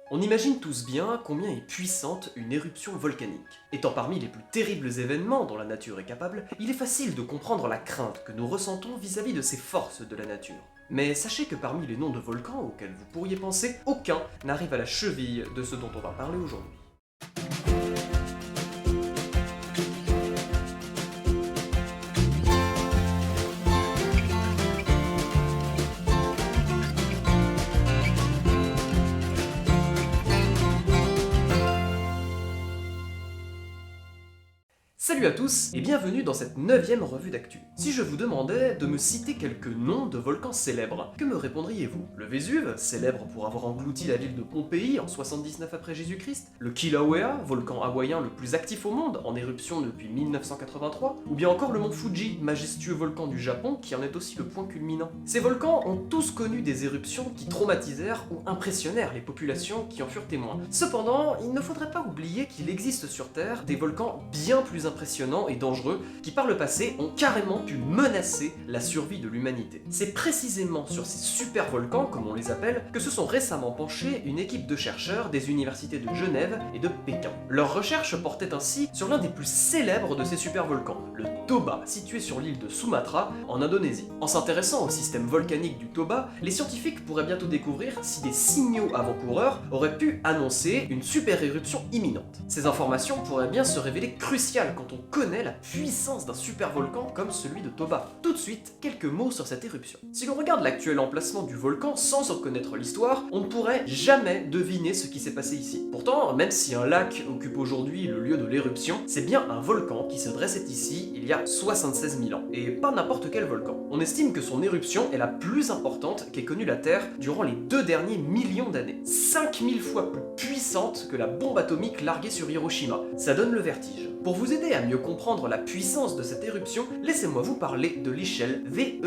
On imagine tous bien combien est puissante une éruption volcanique. Étant parmi les plus terribles événements dont la nature est capable, il est facile de comprendre la crainte que nous ressentons vis-à-vis de ces forces de la nature. Mais sachez que parmi les noms de volcans auxquels vous pourriez penser, aucun n'arrive à la cheville de ce dont on va parler aujourd'hui. Salut à tous et bienvenue dans cette 9ème revue d'actu. Si je vous demandais de me citer quelques noms de volcans célèbres, que me répondriez-vous? Le Vésuve, célèbre pour avoir englouti la ville de Pompéi en 79 après Jésus-Christ, le Kilauea, volcan hawaïen le plus actif au monde, en éruption depuis 1983, ou bien encore le mont Fuji, majestueux volcan du Japon qui en est aussi le point culminant. Ces volcans ont tous connu des éruptions qui traumatisèrent ou impressionnèrent les populations qui en furent témoins. Cependant, il ne faudrait pas oublier qu'il existe sur Terre des volcans bien plus impressionnants et dangereux qui par le passé ont carrément pu menacer la survie de l'humanité. C'est précisément sur ces super volcans, comme on les appelle, que se sont récemment penchés une équipe de chercheurs des universités de Genève et de Pékin. Leurs recherches portaient ainsi sur l'un des plus célèbres de ces super volcans, le Toba, situé sur l'île de Sumatra, en Indonésie. En s'intéressant au système volcanique du Toba, les scientifiques pourraient bientôt découvrir si des signaux avant-coureurs auraient pu annoncer une super éruption imminente. Ces informations pourraient bien se révéler cruciales quand on connaît la puissance d'un super volcan comme celui de Toba. Tout de suite, quelques mots sur cette éruption. Si l'on regarde l'actuel emplacement du volcan sans en connaître l'histoire, on ne pourrait jamais deviner ce qui s'est passé ici. Pourtant, même si un lac occupe aujourd'hui le lieu de l'éruption, c'est bien un volcan qui se dressait ici il y a 76 000 ans, et pas n'importe quel volcan. On estime que son éruption est la plus importante qu'ait connue la Terre durant les 2 derniers millions d'années. 5000 fois plus puissante que la bombe atomique larguée sur Hiroshima. Ça donne le vertige. Pour vous aider à mieux comprendre la puissance de cette éruption, laissez-moi vous parler de l'échelle VEI,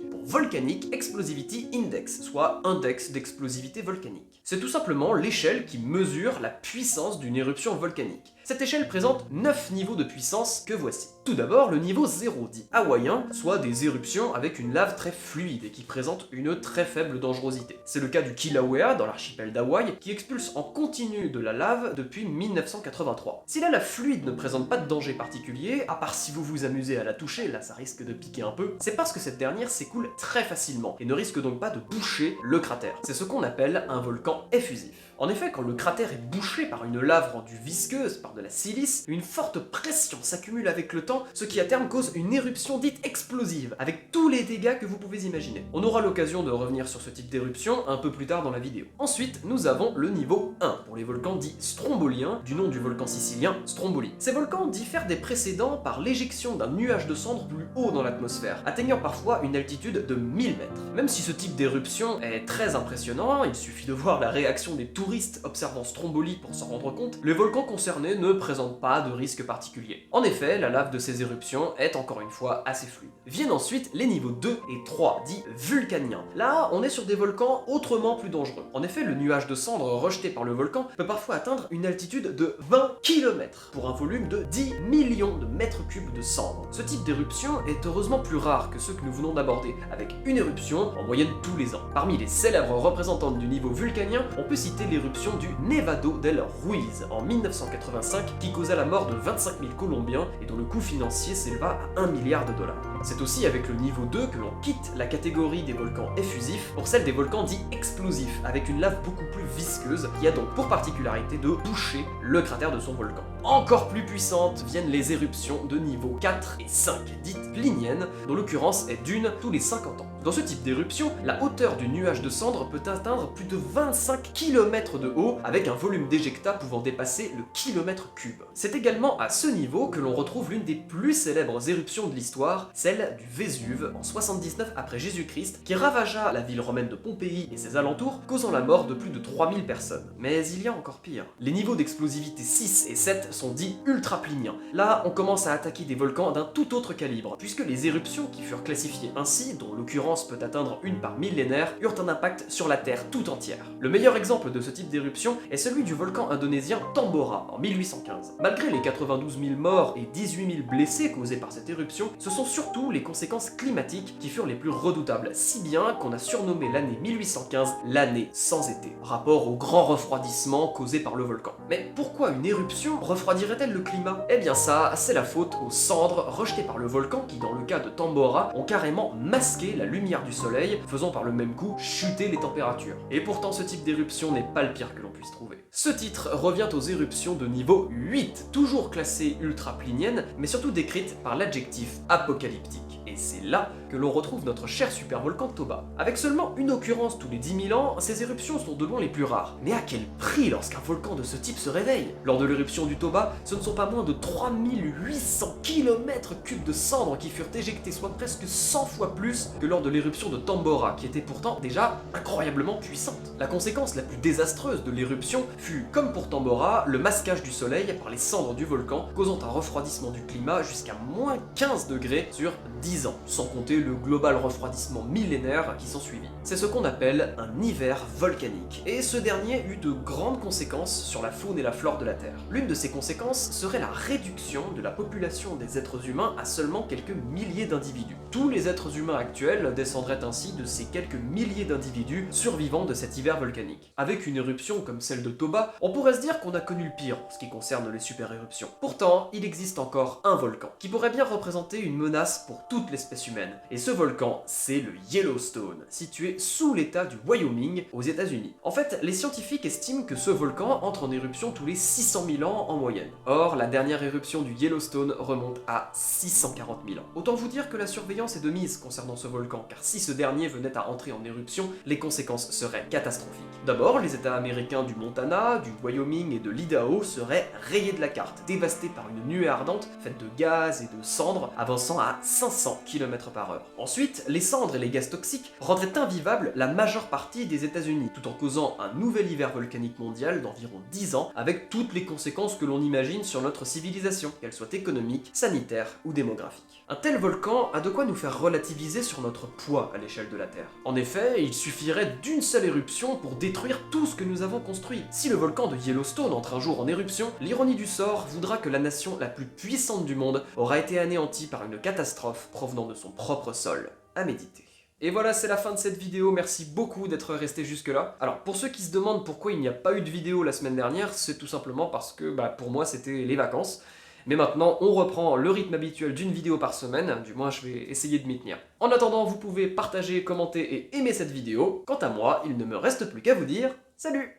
pour Volcanic Explosivity Index, soit index d'explosivité volcanique. C'est tout simplement l'échelle qui mesure la puissance d'une éruption volcanique. Cette échelle présente 9 niveaux de puissance que voici. Tout d'abord, le niveau 0, dit hawaïen, soit des éruptions avec une lave très fluide et qui présente une très faible dangerosité. C'est le cas du Kilauea dans l'archipel d'Hawaï, qui expulse en continu de la lave depuis 1983. Si la lave fluide ne présente pas de danger particulier, à part si vous vous amusez à la toucher, là ça risque de piquer un peu, c'est parce que cette dernière s'écoule très facilement et ne risque donc pas de boucher le cratère. C'est ce qu'on appelle un volcan effusif. En effet, quand le cratère est bouché par une lave rendue visqueuse par de la silice, une forte pression s'accumule avec le temps, ce qui à terme cause une éruption dite explosive, avec tous les dégâts que vous pouvez imaginer. On aura l'occasion de revenir sur ce type d'éruption un peu plus tard dans la vidéo. Ensuite, nous avons le niveau 1, pour les volcans dits stromboliens, du nom du volcan sicilien Stromboli. Ces volcans diffèrent des précédents par l'éjection d'un nuage de cendres plus haut dans l'atmosphère, atteignant parfois une altitude de 1000 mètres. Même si ce type d'éruption est très impressionnant, il suffit de voir la réaction des touristes observant Stromboli pour s'en rendre compte, les volcans concernés ne présentent pas de risque particulier. En effet, la lave de ces éruptions est encore une fois assez fluide. Viennent ensuite les niveaux 2 et 3, dits vulcaniens. Là, on est sur des volcans autrement plus dangereux. En effet, le nuage de cendres rejeté par le volcan peut parfois atteindre une altitude de 20 km pour un volume de 10 millions de mètres cubes de cendres. Ce type d'éruption est heureusement plus rare que ceux que nous venons d'aborder, avec une éruption en moyenne tous les ans. Parmi les célèbres représentantes du niveau vulcanien, on peut citer l'éruption du Nevado del Ruiz en 1985 qui causa la mort de 25 000 Colombiens et dont le coût financier s'éleva à 1 milliard de dollars. C'est aussi avec le niveau 2 que l'on quitte la catégorie des volcans effusifs pour celle des volcans dits explosifs, avec une lave beaucoup plus visqueuse qui a donc pour particularité de boucher le cratère de son volcan. Encore plus puissantes viennent les éruptions de niveau 4 et 5, dites pliniennes, dont l'occurrence est d'une tous les 50 ans. Dans ce type d'éruption, la hauteur du nuage de cendres peut atteindre plus de 25 km de haut, avec un volume d'éjecta pouvant dépasser le kilomètre cube. C'est également à ce niveau que l'on retrouve l'une des plus célèbres éruptions de l'histoire, celle du Vésuve, en 79 après Jésus-Christ, qui ravagea la ville romaine de Pompéi et ses alentours, causant la mort de plus de 3000 personnes. Mais il y a encore pire. Les niveaux d'explosivité 6 et 7 fait, sont dits ultrapliniens. Là, on commence à attaquer des volcans d'un tout autre calibre, puisque les éruptions qui furent classifiées ainsi, dont l'occurrence peut atteindre une par millénaire, eurent un impact sur la Terre tout entière. Le meilleur exemple de ce type d'éruption est celui du volcan indonésien Tambora en 1815. Malgré les 92 000 morts et 18 000 blessés causés par cette éruption, ce sont surtout les conséquences climatiques qui furent les plus redoutables, si bien qu'on a surnommé l'année 1815 l'année sans été, rapport au grand refroidissement causé par le volcan. Mais pourquoi une éruption refroidirait-elle le climat? Eh bien ça, c'est la faute aux cendres rejetées par le volcan qui, dans le cas de Tambora, ont carrément masqué la lumière du soleil, faisant par le même coup chuter les températures. Et pourtant ce type d'éruption n'est pas le pire que l'on puisse trouver. Ce titre revient aux éruptions de niveau 8, toujours classées ultrapliniennes, mais surtout décrites par l'adjectif apocalyptique. Et c'est là que l'on retrouve notre cher supervolcan Toba. Avec seulement une occurrence tous les 10 000 ans, ces éruptions sont de loin les plus rares. Mais à quel prix lorsqu'un volcan de ce type se réveille? Lors de l'éruption du Toba, ce ne sont pas moins de 3800 km3 de cendres qui furent éjectées, soit presque 100 fois plus que lors de l'éruption de Tambora, qui était pourtant déjà incroyablement puissante. La conséquence la plus désastreuse de l'éruption fut, comme pour Tambora, le masquage du soleil par les cendres du volcan, causant un refroidissement du climat jusqu'à moins 15 degrés sur 10 ans, sans compter le global refroidissement millénaire qui s'ensuivit. C'est ce qu'on appelle un hiver volcanique, et ce dernier eut de grandes conséquences sur la faune et la flore de la Terre. L'une de ces conséquences serait la réduction de la population des êtres humains à seulement quelques milliers d'individus. Tous les êtres humains actuels descendraient ainsi de ces quelques milliers d'individus survivants de cet hiver volcanique. Avec une éruption comme celle de Toba, on pourrait se dire qu'on a connu le pire en ce qui concerne les super-éruptions. Pourtant, il existe encore un volcan qui pourrait bien représenter une menace pour toute l'espèce humaine. Et ce volcan, c'est le Yellowstone, situé sous l'état du Wyoming, aux États-Unis. En fait, les scientifiques estiment que ce volcan entre en éruption tous les 600 000 ans en moyenne. Or, la dernière éruption du Yellowstone remonte à 640 000 ans. Autant vous dire que la surveillance est de mise concernant ce volcan, car si ce dernier venait à entrer en éruption, les conséquences seraient catastrophiques. D'abord, les États américains du Montana, du Wyoming et de l'Idaho seraient rayés de la carte, dévastés par une nuée ardente faite de gaz et de cendres, avançant à 500 km/h. Ensuite, les cendres et les gaz toxiques rendraient invivable la majeure partie des États-Unis, tout en causant un nouvel hiver volcanique mondial d'environ 10 ans, avec toutes les conséquences que l'on imagine sur notre civilisation, qu'elle soit économique, sanitaire ou démographique. Un tel volcan a de quoi nous faire relativiser sur notre poids à l'échelle de la Terre. En effet, il suffirait d'une seule éruption pour détruire tout ce que nous avons construit. Si le volcan de Yellowstone entre un jour en éruption, l'ironie du sort voudra que la nation la plus puissante du monde aura été anéantie par une catastrophe provenant de son propre sol. À méditer. Et voilà, c'est la fin de cette vidéo, merci beaucoup d'être resté jusque là. Alors pour ceux qui se demandent pourquoi il n'y a pas eu de vidéo la semaine dernière, c'est tout simplement parce que pour moi c'était les vacances. Mais maintenant, on reprend le rythme habituel d'une vidéo par semaine, du moins je vais essayer de m'y tenir. En attendant, vous pouvez partager, commenter et aimer cette vidéo. Quant à moi, il ne me reste plus qu'à vous dire salut!